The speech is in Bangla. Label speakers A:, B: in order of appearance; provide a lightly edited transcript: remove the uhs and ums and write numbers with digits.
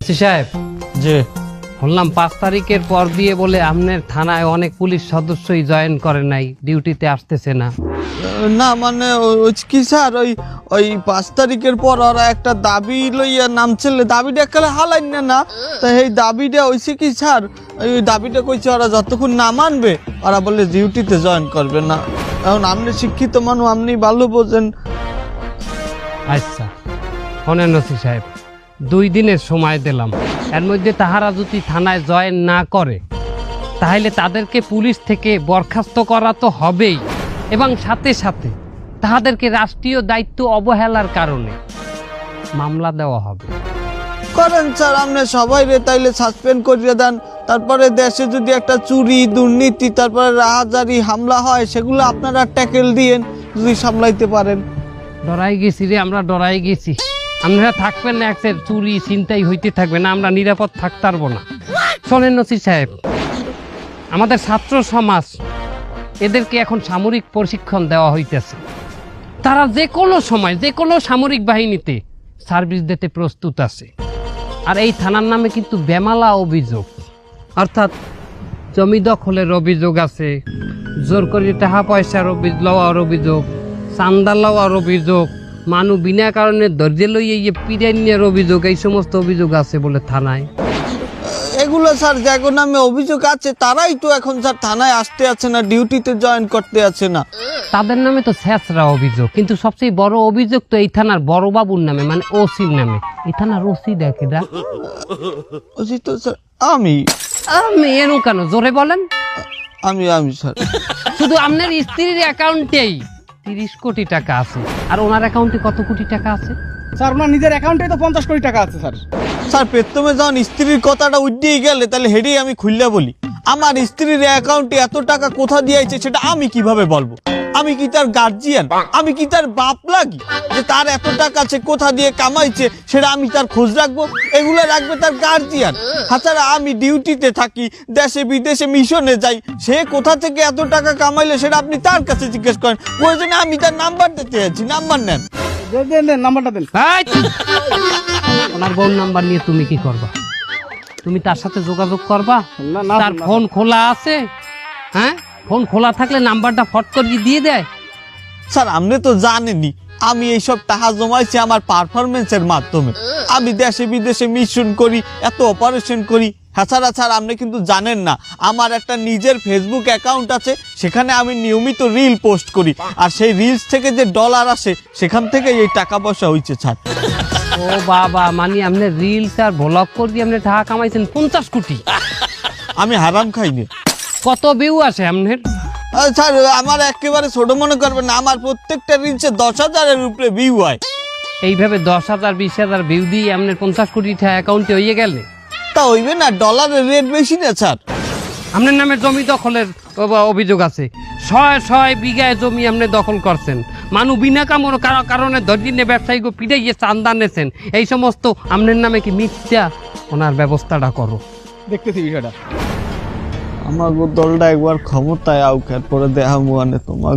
A: ওসি সাহেব,
B: যে
A: বললাম 5 তারিখের পর দিয়ে বলে আপনার থানায় অনেক পুলিশ সদস্যই জয়েন করে নাই, ডিউটিতে আসতেছে না।
B: না মানে ওই কি স্যার, ওই 5 তারিখের পর ওরা একটা দাবি লইয়া নামছিলে, দাবিটা একালে হালাই না তা এই দাবিটা হইছে কি স্যার, ওই দাবিটা কইছে ওরা যতক্ষণ না মানবে ওরা বলে ডিউটিতে জয়েন করবে না। এখন আপনি শিক্ষিত মানুষ, আপনি ভালো বোঝেন।
A: আচ্ছা শোনেন ওসি সাহেব, 2 দিনের সময় দিলাম, এর মধ্যে তাহারা যদি থানায় জয়েন না করে তাহলে তাদেরকে পুলিশ থেকে বরখাস্ত করা তো হবেই, এবং সাথে সাথে তাদেরকে রাষ্ট্রীয় দায়িত্ব অবহেলার কারণে মামলা দেওয়া হবে।
B: করেন স্যার, আপনি সবাই রে তাইলে সাসপেন্ড করিয়ে দেন। তারপরে দেশে যদি একটা চুরি দুর্নীতি তারপরে রাহাজারি হামলা হয় সেগুলো আপনারা ট্যাকেল দিয়েন যদি সামলাইতে পারেন।
A: ডরাই গেছি রে, আমরা ডরাই গেছি। আপনারা থাকবেন না, একটা চুরি চিন্তাই হইতে থাকবে না, আমরা নিরাপদ থাকতে পারবো না। শোনেন ওসি সাহেব, আমাদের ছাত্র সমাজ এদেরকে এখন সামরিক প্রশিক্ষণ দেওয়া হইতেছে। তারা যে কোনো সময় যে কোনো সামরিক বাহিনীতে সার্ভিস দিতে প্রস্তুত আছে। আর এই থানার নামে কিন্তু বেমালা অভিযোগ, অর্থাৎ জমি দখলের অভিযোগ আছে, জোর করে টাকা পয়সার লওয়ার অভিযোগ, চান্দা লওয়ার অভিযোগ, মানুষ বিনা কারণে ধৈর্য লইয়ে পিড়াইনের অভিযোগ, এই সমস্ত অভিযোগ আছে বলে থানায়।
B: এগুলো স্যার যাগো নামে অভিযোগ আছে তারাই তো এখন স্যার থানায় আসতে আছে না, ডিউটিতে জয়েন করতে আছে না।
A: তাদের নামে তো ছেঁচড়া অভিযোগ, কিন্তু সবচেয়ে বড় অভিযোগ তো এই থানার বড় বাবুর নামে, মানে ওসির নামে। এই থানার ওসি দেখে
B: ওসি তো স্যার আমি
A: এর কেন জোরে বলেন?
B: আমি স্যার,
A: শুধু আপনার স্ত্রীর অ্যাকাউন্টেই 30 কোটি টাকা আছে, আর ওনার অ্যাকাউন্টে কত কোটি টাকা আছে?
C: স্যার ওনার নিজের অ্যাকাউন্টে তো 50 কোটি টাকা আছে স্যার।
B: স্যার প্রথমে যখন স্ত্রীর কথাটা উঠিয়ে গেলে তাহলে হেডেই আমি খুললে বলি, আমার স্ত্রীর অ্যাকাউন্টে এত টাকা কোথা দিয়েছে সেটা আমি কিভাবে বলবো? আমি কি তার গার্জিয়ান? আমি কি তার বাপ লাগি যে তার এত টাকা আছে কোথা দিয়ে কামাইছে সেটা আমি তার খোঁজ রাখবো? এগুলো রাখবে তার গার্জিয়ান। তাছাড়া আমি ডিউটিতে থাকি, দেশে বিদেশে মিশনে যাই, সে কোথা থেকে এত টাকা কামাইলে সেটা আপনি তার কাছে জিজ্ঞেস করেন। প্রয়োজনে আমি তার নাম্বার দিতে যাচ্ছি, নাম্বার নেন।
C: দেন নাম্বারটা দেন।
A: ওনার বোন নাম্বার নিয়ে তুমি কি করবা? তুমি তার সাথে যোগাযোগ করবা?
C: না,
A: তার ফোন খোলা আছে? হ্যাঁ, ফোন খোলা থাকলে নাম্বারটা ফট করে দিয়ে দেয়।
B: স্যার আপনি তো জানেনই আমি এইসব টাকা জমাইছি আমার পারফরমেন্সের মাধ্যমে। আমি দেশে বিদেশে মিশন করি, এত অপারেশন করি। তাছাড়া স্যার আপনি কিন্তু জানেন না আমার একটা নিজের ফেসবুক অ্যাকাউন্ট আছে, সেখানে আমি নিয়মিত রিল পোস্ট করি, আর সেই রিলস থেকে যে ডলার আসে সেখান থেকে এই টাকা পয়সা হয়েছে স্যার।
A: ও বাবা, মানে আপনি রিলস আর ব্লগ করে দিয়ে আপনি টাকা কামাইছেন 50 কোটি?
B: আমি হারাম খাইনি।
A: কত ভিউ আসে আপনার?
B: স্যার আমার একেবারে ছোট মনে করবেন না, আমার প্রত্যেকটা রিলসে 10,000-এর উপরে ভিউ হয়।
A: এইভাবে 10,000 20,000 ভিউ দিয়ে আপনার 50 কোটি টাকা অ্যাকাউন্টে হয়ে গেলে
B: তা হইবে না, ডলারের রেট বেশি না স্যার।
A: আপনার নামে জমি দখলের অভিযোগ আছে, 100 বিঘায় জমি আপনি দখল করছেন, মানুষ বিনা কারণে ধর্জিনে ব্যবসায়ী পিটাইয়ে চান্দা নেছেন, এই সমস্ত আপনার নামে কি মিথ্যা? ওনার ব্যবস্থাটা করো।
C: দেখতেছি বিষয়টা।
B: আমার দলটা একবার ক্ষমতায় আউক, পরে দেখা মুয়ানে তোমার